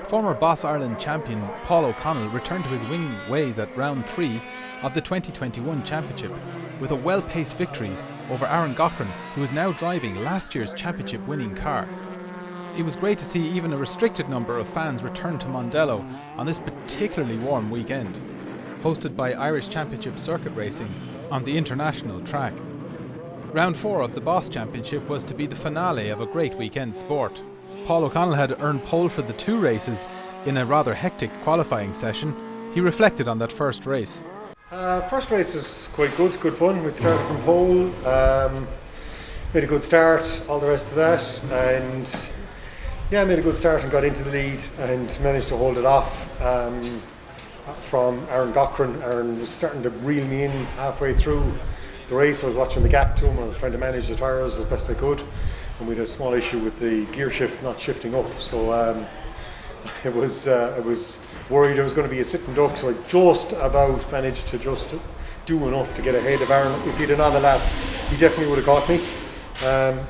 Former Boss Ireland champion Paul O'Connell returned to his winning ways at round 3 of the 2021 championship with a well-paced victory over Aaron Cochrane, who is now driving last year's championship winning car. It was great to see even a restricted number of fans return to Mondello on this particularly warm weekend, hosted by Irish Championship circuit racing on the international track. Round 4 of the Boss Championship was to be the finale of a great weekend sport. Paul O'Connell had earned pole for the 2 races in a rather hectic qualifying session. He reflected on that first race. First race was quite good fun. We started from pole, made a good start, all the rest of that, and made a good start and got into the lead and managed to hold it off from Aaron Cochrane. Aaron was starting to reel me in halfway through the race. I was watching the gap to him. I was trying to manage the tyres as best I could, and we had a small issue with the gear shift not shifting up. So I was worried I was going to be a sitting duck. So I just about managed to just do enough to get ahead of Aaron. If he'd another lap, he definitely would have caught me.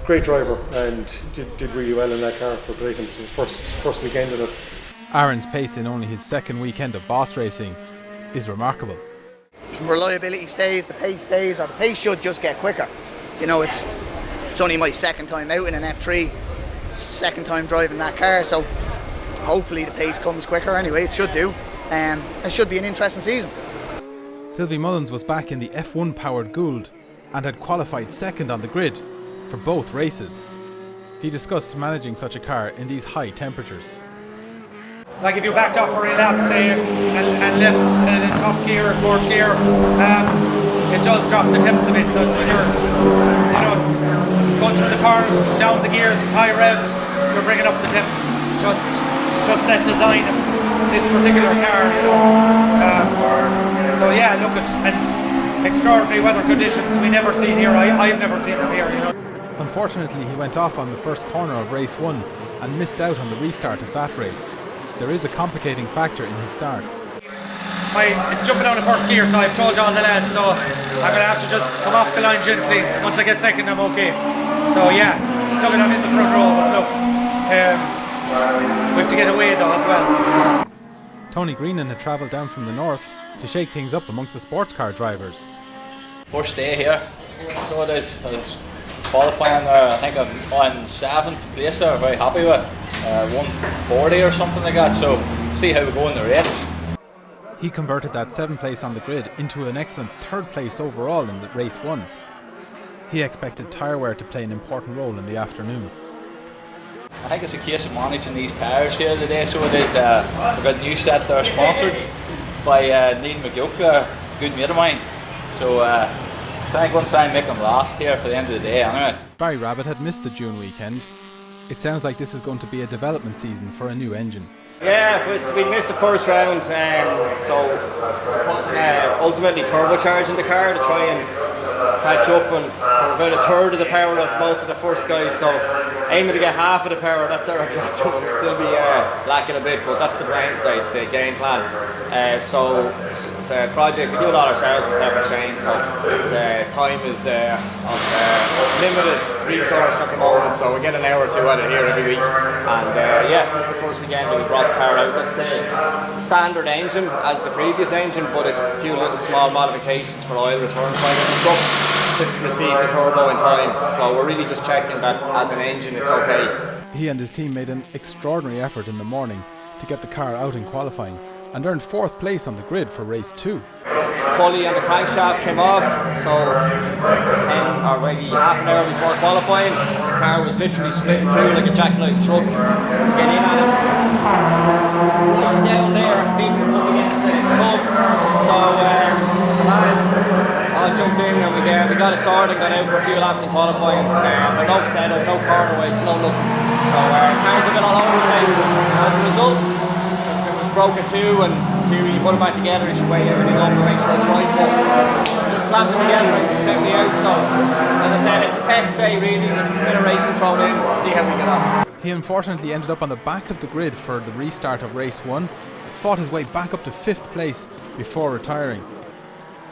Great driver and did really well in that car for Brayton. It's his first weekend in it. Aaron's pace in only his second weekend of Boss racing is remarkable. Reliability stays, the pace stays, or the pace should just get quicker. You know, it's only my second time out in an F3, second time driving that car, so hopefully the pace comes quicker anyway. It should do. It should be an interesting season. Syllvie Mullins was back in the F1 powered Gould and had qualified second on the grid for both races. He discussed managing such a car in these high temperatures. Like if you backed off for a lap, say, and left in top gear or fourth gear, it does drop the temps a bit. So it's when you're, going through the cars, down the gears, high revs, you're bringing up the temps. It's just that design of this particular car, and extraordinary weather conditions we never seen here. I've never seen them here. Unfortunately, he went off on the first corner of race 1 and missed out on the restart of that race. There is a complicating factor in his starts. It's jumping out of first gear, so I've told all the lads, so I'm going to have to just come off the line gently. Once I get second, I'm okay. So look, I'm in the front row, but look, we have to get away though as well. Tony Greenan had travelled down from the north to shake things up amongst the sports car drivers. First day here, so it is. I was qualifying there, I think I'm on 7th place there, very happy with 140 or something like that, so see how we go in the race. He converted that 7th place on the grid into an excellent 3rd place overall in the race 1. He expected tyre wear to play an important role in the afternoon. I think it's a case of managing these tyres here today, so it is. We've got a new set there sponsored by Neil McGuick, a good mate of mine, so I think I'm going to try and make them last here for the end of the day anyway. Barry Rabbit had missed the June weekend. It sounds like this is going to be a development season for a new engine. Yeah, we missed the first round, so we're ultimately turbocharging the car to try and catch up, and we're about a third of the power of most of the first guys, so aiming to get half of the power. That's our objective. We'll still be lacking a bit, but that's the game plan. So it's a project, we do it all ourselves, myself and Shane, so it's time is of limited resource at the moment, so we get an hour or two out of here every week, and this is the first weekend that we brought the car out. That's the standard engine as the previous engine, but it's a few little small modifications for oil return time and stuff to receive the turbo in time, so we're really just checking that as an engine it's okay. He and his team made an extraordinary effort in the morning to get the car out in qualifying and earned 4th place on the grid for race 2. Pulley and the crankshaft came off, so 10 or maybe half an hour before qualifying, the car was literally split in two like a jackknife truck to get in at it. Down there, people up against the tub, so lads all jumped in and we got it sorted and got out for a few laps in qualifying, but no setup, no corner weights, no nothing. So cars have been all over the place. As a result, it was broken too, and Thierry put it back together, he should weigh everything up and make sure it's right, but just slapped it together and sent me out. So as I said, it's a test day really, there's a bit of racing thrown in, see how we get on. He unfortunately ended up on the back of the grid for the restart of race 1, but fought his way back up to 5th place before retiring.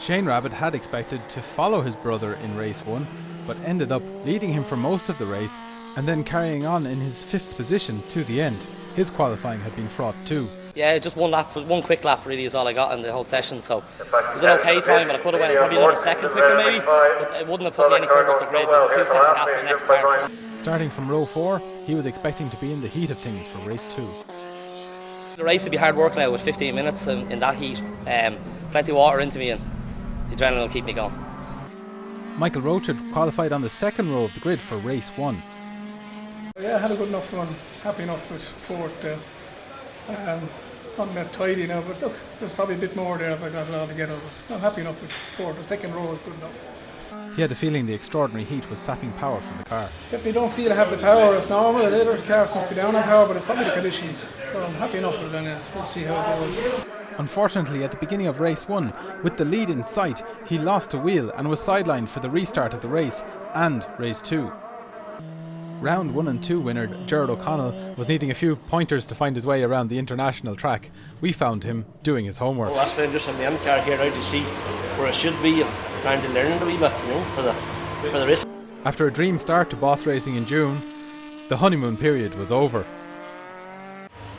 Shane Rabbit had expected to follow his brother in race 1, but ended up leading him for most of the race and then carrying on in his 5th position to the end. His qualifying had been fraught too. Yeah, just one quick lap really is all I got in the whole session, so it was an okay time, but I could have went probably another second quicker maybe, but it wouldn't have put me any further up the grid. There's a 2 second gap to the next car. Starting from row 4, he was expecting to be in the heat of things for race 2. The race would be hard work now with 15 minutes in that heat, plenty of water into me, and the adrenaline will keep me going. Michael Roach had qualified on the second row of the grid for race 1. Yeah, I had a good enough run, happy enough with fourth there. Not that tidy now, but look, there's probably a bit more there if I got it all together. But I'm happy enough with fourth. The second row is good enough. He had the feeling the extraordinary heat was sapping power from the car. Definitely don't feel I have the power as normal. The other car seems to be down on power, but it's probably the conditions. So I'm happy enough with it, and we'll see how it goes. Unfortunately, at the beginning of race 1, with the lead in sight, he lost a wheel and was sidelined for the restart of the race and race 2. Round 1 and 2 winner Gerard O'Connell was needing a few pointers to find his way around the international track. We found him doing his homework. Well, that's why I'm just in the end car here now to see where I should be and trying to learn a wee bit, you know, for the race. After a dream start to Boss Racing in June, the honeymoon period was over.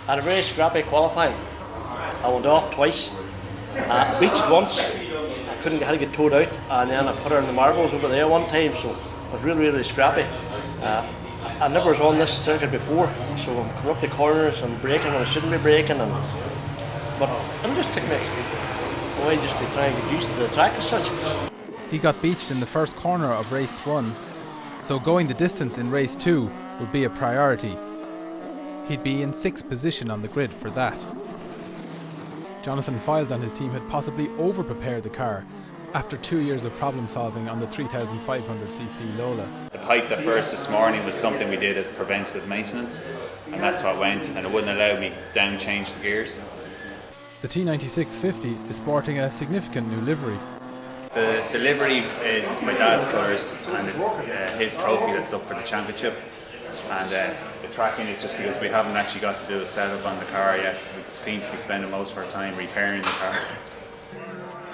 I had a very scrappy qualifying. I went off twice. I reached once. I couldn't get towed out, and then I put her in the marbles over there one time, so it was really scrappy. I never was on this circuit before, so I'm coming up the corners and braking when I shouldn't be braking, but I'm just taking it away just to try and get used to the track as such. He got beached in the first corner of race 1, so going the distance in race 2 would be a priority. He'd be in 6th position on the grid for that. Jonathan Files and his team had possibly over-prepared the car after 2 years of problem solving on the 3500cc Lola. The pipe that burst this morning was something we did as preventative maintenance, and that's what went, and it wouldn't allow me down change the gears. The T9650 is sporting a significant new livery. The livery is my dad's colours, and it's his trophy that's up for the championship. And the tracking is just because we haven't actually got to do a setup on the car yet. We seem to be spending most of our time repairing the car.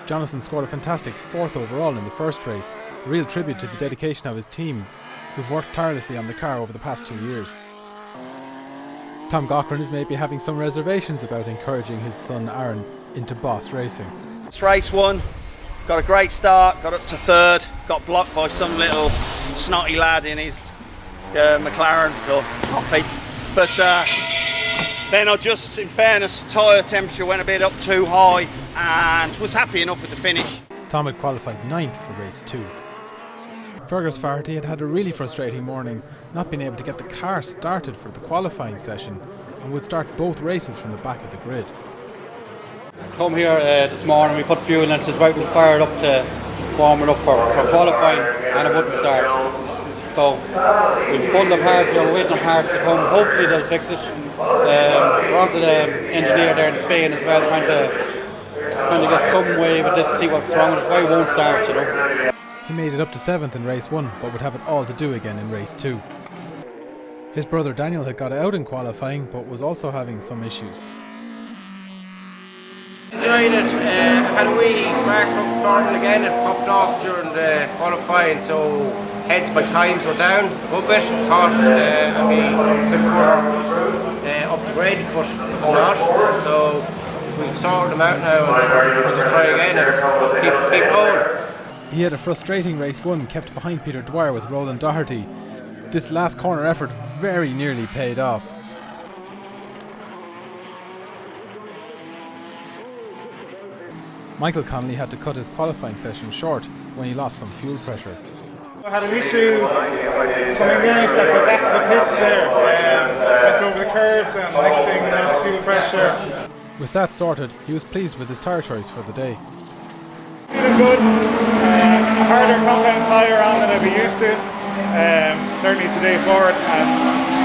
Jonathan scored a fantastic 4th overall in the first race, a real tribute to the dedication of his team, who've worked tirelessly on the car over the past 2 years. Tom Cochran is maybe having some reservations about encouraging his son Aaron into Boss Racing. It's race 1, got a great start, got up to 3rd, got blocked by some little snotty lad in his McLaren or cockpit, but then I just, in fairness, tyre temperature went a bit up too high and was happy enough with the finish. Tom had qualified 9th for race 2. Fergus Farty had had a really frustrating morning, not being able to get the car started for the qualifying session, and would start both races from the back of the grid. Come here this morning, we put fuel in, it was right, we fired up to warm it up for qualifying, and it wouldn't start. So we pulled apart, we're waiting on parts to come, hopefully they'll fix it. We're on to the engineer there in Spain as well, trying to get some way with this to see what's wrong with it, why it won't start, you know. He made it up to 7th in race 1, but would have it all to do again in race 2. His brother Daniel had got out in qualifying, but was also having some issues. Enjoyed it. Had a wee spark problem again. It popped off during the qualifying, so hence my times were down a good bit. Thought I'd be a bit further up the grade, but not. So we've sorted them out now, and we'll just try again and keep going. He had a frustrating race 1, kept behind Peter Dwyer with Roland Doherty. This last corner effort very nearly paid off. Michael Connolly had to cut his qualifying session short when he lost some fuel pressure. I had an issue coming out, I got back to the pits there, went over the curbs, and next thing lost fuel pressure. With that sorted, he was pleased with his tyre choice for the day. Feeling good, a harder compound tyre on than I'd be used to, certainly it's the day forward, and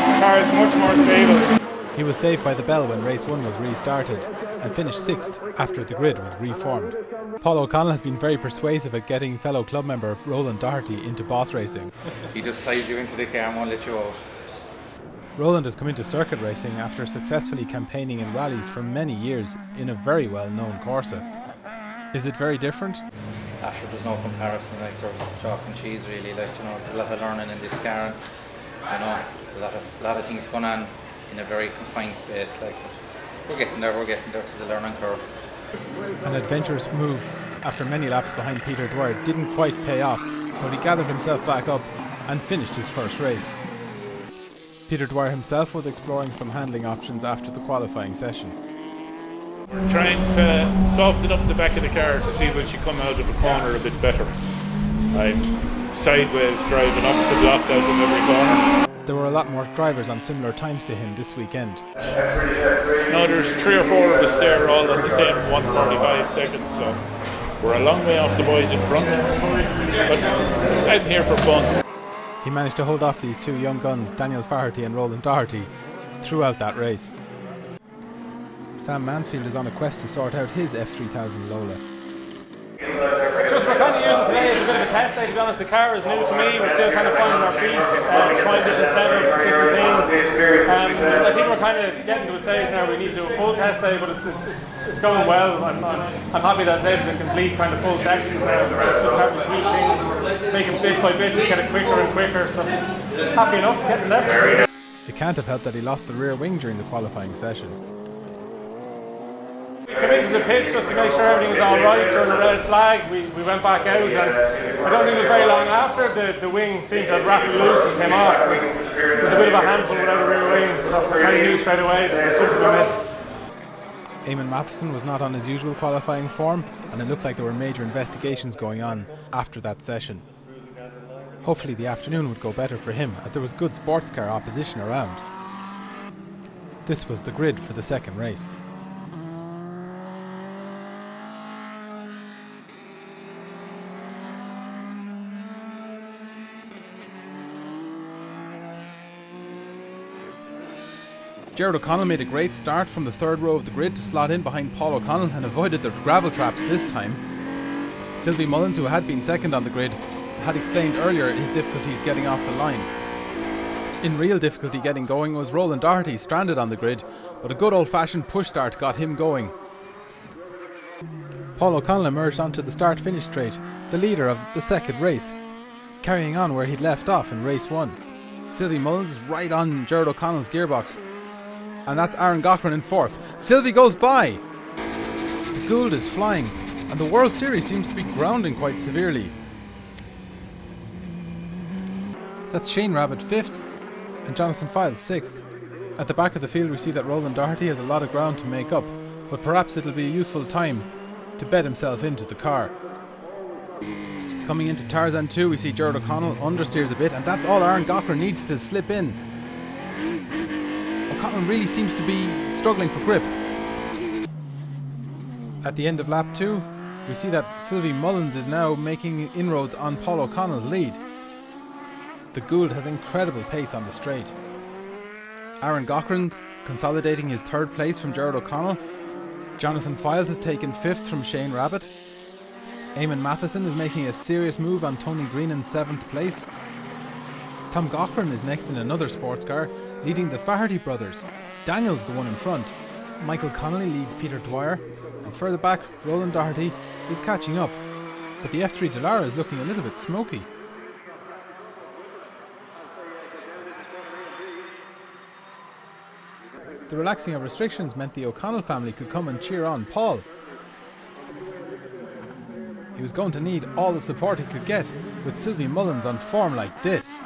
the car is much more stable. He was saved by the bell when race 1 was restarted and finished 6th after the grid was reformed. Paul O'Connell has been very persuasive at getting fellow club member Roland Doherty into Boss Racing. He just ties you into the car and won't let you out. Roland has come into circuit racing after successfully campaigning in rallies for many years in a very well-known Corsa. Is it very different? Actually, there's no comparison, like there's chalk and cheese really, like, you know, there's a lot of learning in this car, and, you know, a lot of things going on in a very confined space. Like, we're getting there to the learning curve. An adventurous move after many laps behind Peter Dwyer didn't quite pay off, but he gathered himself back up and finished his first race. Peter Dwyer himself was exploring some handling options after the qualifying session. We're trying to soften up the back of the car to see will she come out of the corner a bit better. I'm sideways driving opposite block out of every corner. There were a lot more drivers on similar times to him this weekend. No, there's 3 or 4 of us there all on the same 1:45 seconds, so we're a long way off the boys in front, but I'm here for fun. He managed to hold off these two young guns, Daniel Faherty and Roland Doherty, throughout that race. Sam Mansfield is on a quest to sort out his F3000 Lola. Just we're kind of using today as a bit of a test day, to be honest. The car is new to me, we're still kind of finding our feet, trying different setups, different things. I think we're kind of getting to a stage now where we need to do a full test day, but it's going well. I'm happy that it's able to complete kind of full sessions now. It's just starting to tweak things and make them bit by bit to get it quicker and quicker, so happy enough getting there. It can't have helped that he lost the rear wing during the qualifying session. We came into the pits just to make sure everything was alright during the red flag. We went back out, and I don't think it was very long after the wing seemed to have rattled loose and came off. It was a bit of a handful without a rear wing, so I kind of knew straight away that there was something amiss. Eamon Matheson was not on his usual qualifying form, and it looked like there were major investigations going on after that session. Hopefully the afternoon would go better for him, as there was good sports car opposition around. This was the grid for the second race. Gerard O'Connell made a great start from the third row of the grid to slot in behind Paul O'Connell and avoided the gravel traps this time. Syllvie Mullins, who had been second on the grid, had explained earlier his difficulties getting off the line. In real difficulty getting going was Roland Doherty, stranded on the grid, but a good old-fashioned push start got him going. Paul O'Connell emerged onto the start-finish straight, the leader of the second race, carrying on where he'd left off in race 1. Syllvie Mullins is right on Gerard O'Connell's gearbox, and that's Aaron Cochran in fourth. Syllvie goes by! The Gould is flying, and the World Series seems to be grounding quite severely. That's Shane Rabbit 5th and Jonathan Files 6th. At the back of the field we see that Roland Doherty has a lot of ground to make up, but perhaps it'll be a useful time to bed himself into the car. Coming into Tarzan 2 we see Gerard O'Connell understeers a bit, and that's all Aaron Cochran needs to slip in. O'Connell really seems to be struggling for grip. At the end of lap 2 we see that Syllvie Mullins is now making inroads on Paul O'Connell's lead. The Gould has incredible pace on the straight. Aaron Cochran consolidating his third place from Gerard O'Connell. Jonathan Files has taken 5th from Shane Rabbit. Eamon Matheson is making a serious move on Tony Green in 7th place. Tom Cochran is next in another sports car, leading the Faherty brothers. Daniel's the one in front. Michael Connolly leads Peter Dwyer, and further back Roland Doherty is catching up. But the F3 Dallara is looking a little bit smoky. The relaxing of restrictions meant the O'Connell family could come and cheer on Paul. He was going to need all the support he could get with Syllvie Mullins on form like this.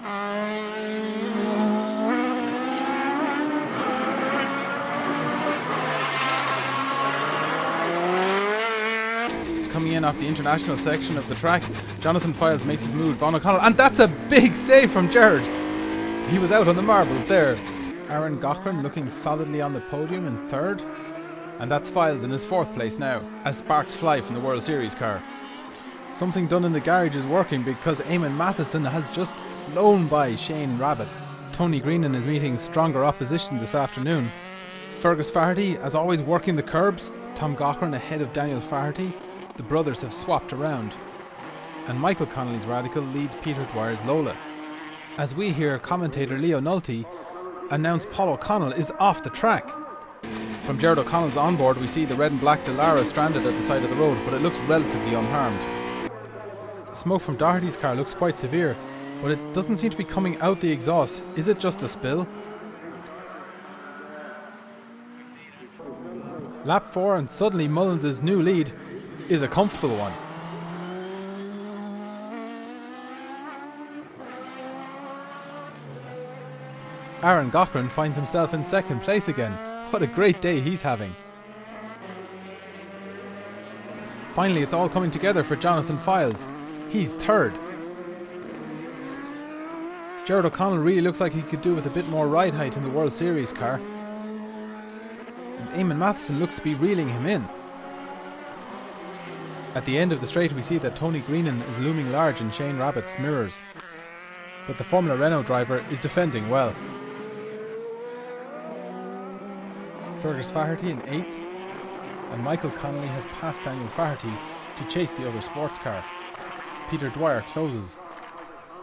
Coming in off the international section of the track, Jonathan Files makes his move on O'Connell, and that's a big save from Gerard. He was out on the marbles there. Aaron Cochran looking solidly on the podium in 3rd, and that's Files in his 4th place now, as sparks fly from the World Series car. Something done in the garage is working, because Eamon Matheson has just flown by Shane Rabbit. Tony Greenan is meeting stronger opposition this afternoon. Fergus Faherty, as always, working the curbs. Tom Cochran ahead of Daniel Faherty. The brothers have swapped around. And Michael Connolly's Radical leads Peter Dwyer's Lola. As we hear commentator Leo Nulty announce Paul O'Connell is off the track. From Gerard O'Connell's onboard we see the red and black Dallara stranded at the side of the road, but it looks relatively unharmed. The smoke from Doherty's car looks quite severe, but it doesn't seem to be coming out the exhaust. Is it just a spill? Lap 4, and suddenly Mullins' new lead is a comfortable one. Aaron Cochrane finds himself in second place again. What a great day he's having. Finally, it's all coming together for Jonathan Files. He's third. Gerard O'Connell really looks like he could do with a bit more ride height in the World Series car. And Eamon Matheson looks to be reeling him in. At the end of the straight, we see that Tony Greenan is looming large in Shane Rabbitt's mirrors. But the Formula Renault driver is defending well. Fergus Faherty in 8th, and Michael Connolly has passed Daniel Faherty to chase the other sports car. Peter Dwyer closes.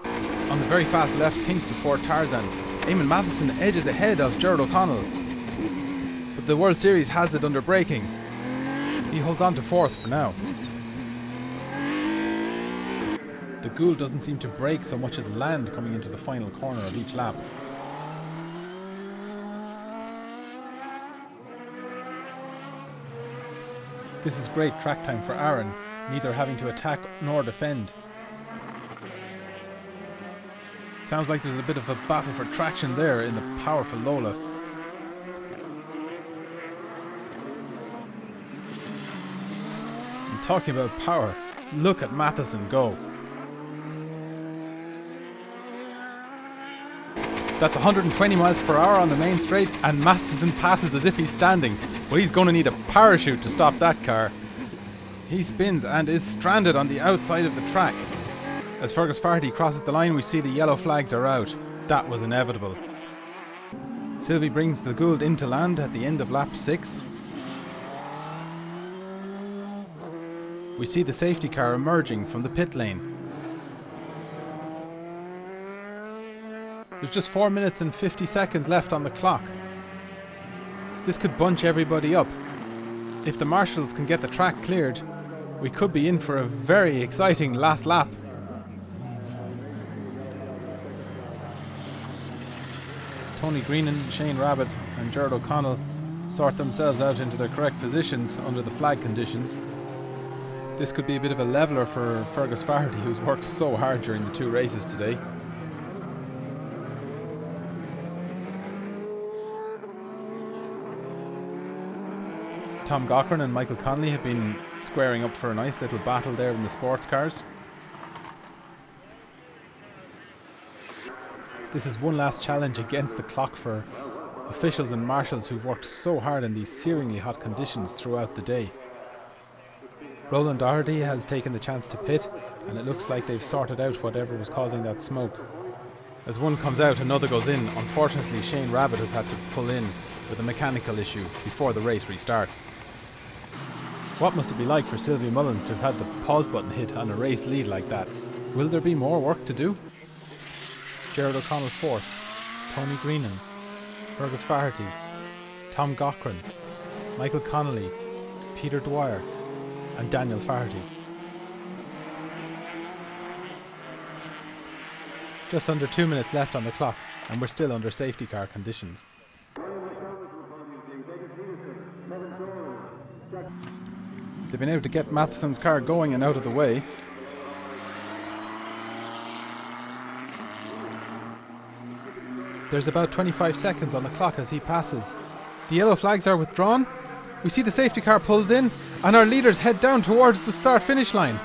On the very fast left kink before Tarzan, Eamon Matheson edges ahead of Gerard O'Connell. But the World Series has it under braking. He holds on to 4th for now. The Gould doesn't seem to brake so much as land coming into the final corner of each lap. This is great track time for Aaron, neither having to attack nor defend. Sounds like there's a bit of a battle for traction there in the powerful Lola. And talking about power, look at Matheson go. That's 120 miles per hour on the main straight, and Matheson passes as if he's standing, but he's going to need a parachute to stop that car. He spins and is stranded on the outside of the track. As Fergus Faherty crosses the line, we see the yellow flags are out. That was inevitable. Syllvie brings the Gould into land at the end of lap 6. We see the safety car emerging from the pit lane. There's just 4 minutes and 50 seconds left on the clock. This could bunch everybody up. If the marshals can get the track cleared, we could be in for a very exciting last lap. Tony Greenan, Shane Rabbitt and Gerard O'Connell sort themselves out into their correct positions under the flag conditions. This could be a bit of a leveller for Fergus Faherty, who's worked so hard during the 2 races today. Tom Cochrane and Michael Connolly have been squaring up for a nice little battle there in the sports cars. This is one last challenge against the clock for officials and marshals who've worked so hard in these searingly hot conditions throughout the day. Roland Doherty has taken the chance to pit, and it looks like they've sorted out whatever was causing that smoke. As one comes out, another goes in. Unfortunately, Shane Rabbitt has had to pull in with a mechanical issue before the race restarts. What must it be like for Syllvie Mullins to have had the pause button hit on a race lead like that? Will there be more work to do? Gerard O'Connell 4th, Tony Greenan, Fergus Faherty, Tom Cochrane, Michael Connolly, Peter Dwyer and Daniel Faherty. Just under 2 minutes left on the clock, and we're still under safety car conditions. They've been able to get Matheson's car going and out of the way. There's about 25 seconds on the clock as he passes. The yellow flags are withdrawn. We see the safety car pulls in, and our leaders head down towards the start-finish line.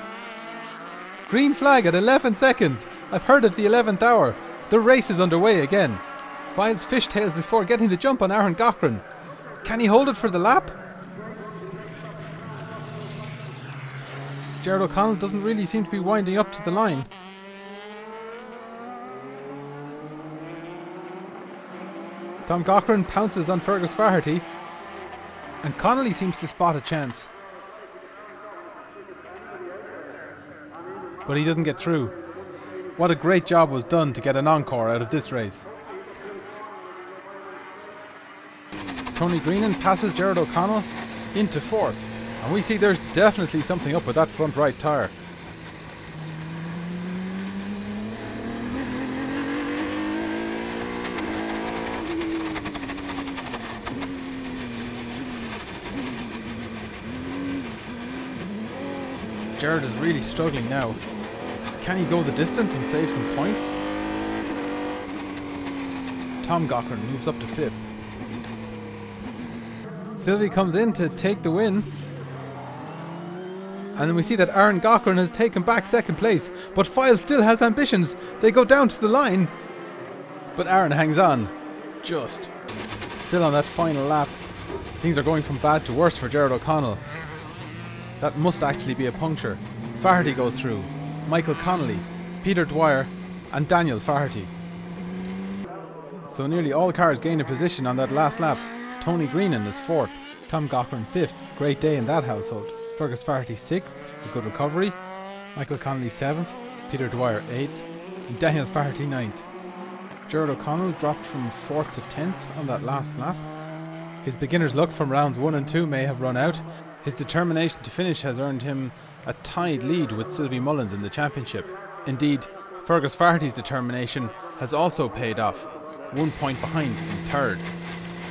Green flag at 11 seconds. I've heard of the 11th hour. The race is underway again. Files fishtails before getting the jump on Aaron Cochrane. Can he hold it for the lap? Gerard O'Connell doesn't really seem to be winding up to the line. Tom Cochrane pounces on Fergus Faherty, and Connolly seems to spot a chance. But he doesn't get through. What a great job was done to get an encore out of this race. Tony Greenan passes Gerard O'Connell into 4th, and we see there's definitely something up with that front right tyre. Gerard is really struggling now. Can he go the distance and save some points? Tom Cochran moves up to 5th. Syllvie comes in to take the win. And then we see that Aaron Cochran has taken back 2nd place, but Files still has ambitions. They go down to the line. But Aaron hangs on. Just. Still on that final lap. Things are going from bad to worse for Gerard O'Connell. That must actually be a puncture. Faherty goes through. Michael Connolly, Peter Dwyer and Daniel Faherty. So nearly all cars gain a position on that last lap. Tony Greenan is 4th. Tom Cochran 5th. Great day in that household. Fergus Faherty 6th, a good recovery. Michael Connolly 7th, Peter Dwyer 8th, and Daniel Faherty 9th. Gerard O'Connell dropped from 4th to 10th on that last lap. His beginner's luck from rounds 1 and 2 may have run out. His determination to finish has earned him a tied lead with Syllvie Mullins in the championship. Indeed, Fergus Faherty's determination has also paid off, 1 point behind in 3rd.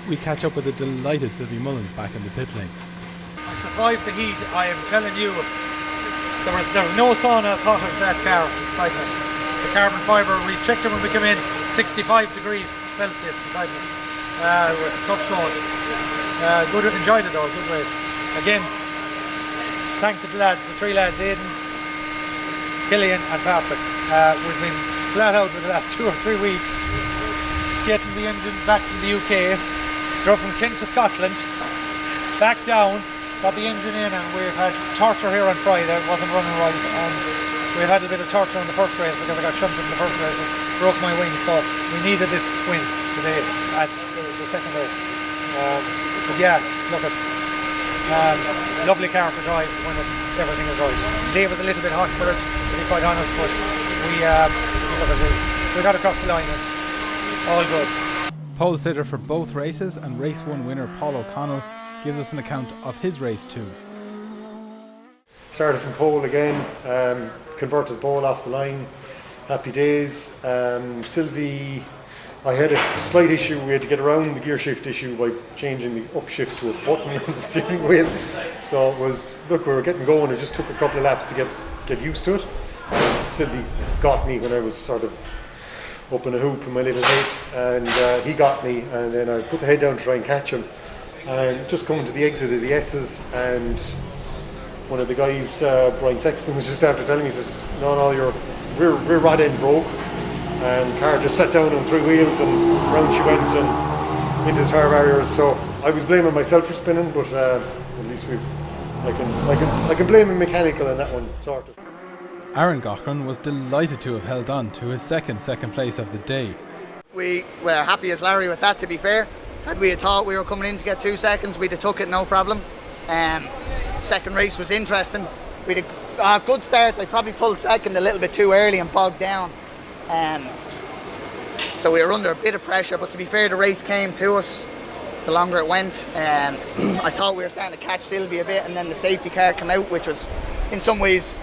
We catch up with a delighted Syllvie Mullins back in the pit lane. I survived the heat. I am telling you, there was no sauna as hot as that car inside me. The carbon fibre, we checked it when we came in, 65 degrees Celsius inside me. It was tough going. Good, enjoyed it though, good race. Again, thank the lads, the 3 lads, Aidan, Killian and Patrick. We've been flat out for the last 2 or 3 weeks getting the engine back from the UK, drove from Kent to Scotland, back down, got the engine in, and we've had torture here on Friday. It wasn't running right, and we've had a bit of torture in the first race because I got shunted in the first race and broke my wing, so we needed this win today at the second race. But yeah, look at lovely car to drive when everything is right. Today was a little bit hot for it, to be quite honest, but we got across the line and all good. Pole sitter for both races and race 1 winner Paul O'Connell gives us an account of his race 2. Started from pole again, converted the pole off the line. Happy days. Syllvie, I had a slight issue. We had to get around the gear shift issue by changing the upshift to a button on the steering wheel. So it was, look, we were getting going. It just took a couple of laps to get used to it. Syllvie got me when I was sort of up in a hoop in my little head, and he got me, and then I put the head down to try and catch him, and just coming to the exit of the S's, and one of the guys, Brian Sexton, was just after telling me, he says, no, your rear rod end broke, and the car just sat down on 3 wheels and round she went and into the tyre barriers. So I was blaming myself for spinning, but at least I can blame a mechanical in that one, sort of. Aaron Cochran was delighted to have held on to his second place of the day. We were happy as Larry with that, to be fair. Had we thought we were coming in to get 2 seconds, we'd have took it, no problem. Second race was interesting. We had a good start. I probably pulled second a little bit too early and bogged down. So we were under a bit of pressure, but to be fair, the race came to us the longer it went. I thought we were starting to catch Syllvie a bit, and then the safety car came out, which was in some ways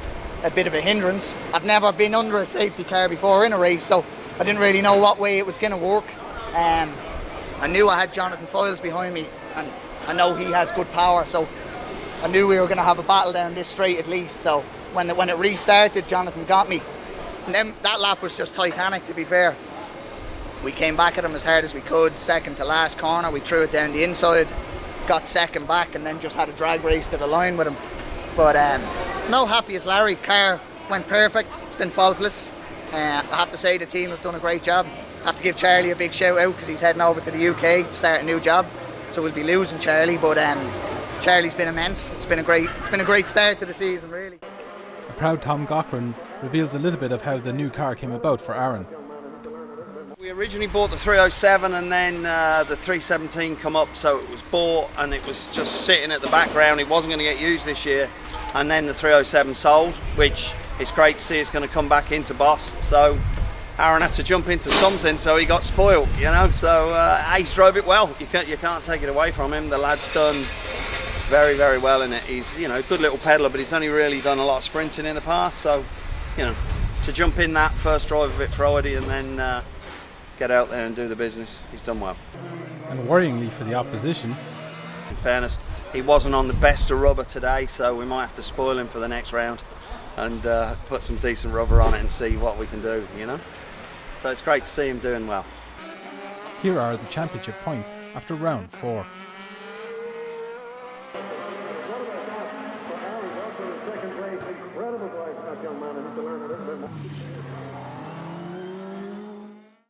a bit of a hindrance. I've never been under a safety car before in a race, so I didn't really know what way it was going to work. I knew I had Jonathan Files behind me, and I know he has good power, so I knew we were going to have a battle down this straight at least. So when it restarted, Jonathan got me, and then that lap was just titanic, to be fair. We came back at him as hard as we could, second to last corner, we threw it down the inside, got second back, and then just had a drag race to the line with him. But no, happy as Larry. Car went perfect, it's been faultless. I have to say the team have done a great job. I have to give Charlie a big shout out because he's heading over to the UK to start a new job, so we'll be losing Charlie, but Charlie's been immense. It's been a great start to the season, really. A proud Tom Cochran reveals a little bit of how the new car came about for Aaron. We originally bought the 307 and then the 317 come up, so it was bought and it was just sitting at the background. It wasn't going to get used this year, and then the 307 sold, which is great to see. It's going to come back into Boss, so Aaron had to jump into something, so he got spoiled, you know. So Ace drove it well. You can't take it away from him. The lad's done very, very well in it. He's, you know, a good little peddler, but he's only really done a lot of sprinting in the past, so, you know, to jump in that first drive of it Friday and then get out there and do the business, he's done well. And worryingly for the opposition, in fairness, he wasn't on the best of rubber today, so we might have to spoil him for the next round. and put some decent rubber on it and see what we can do, you know. So it's great to see him doing well. Here are the championship points after round 4.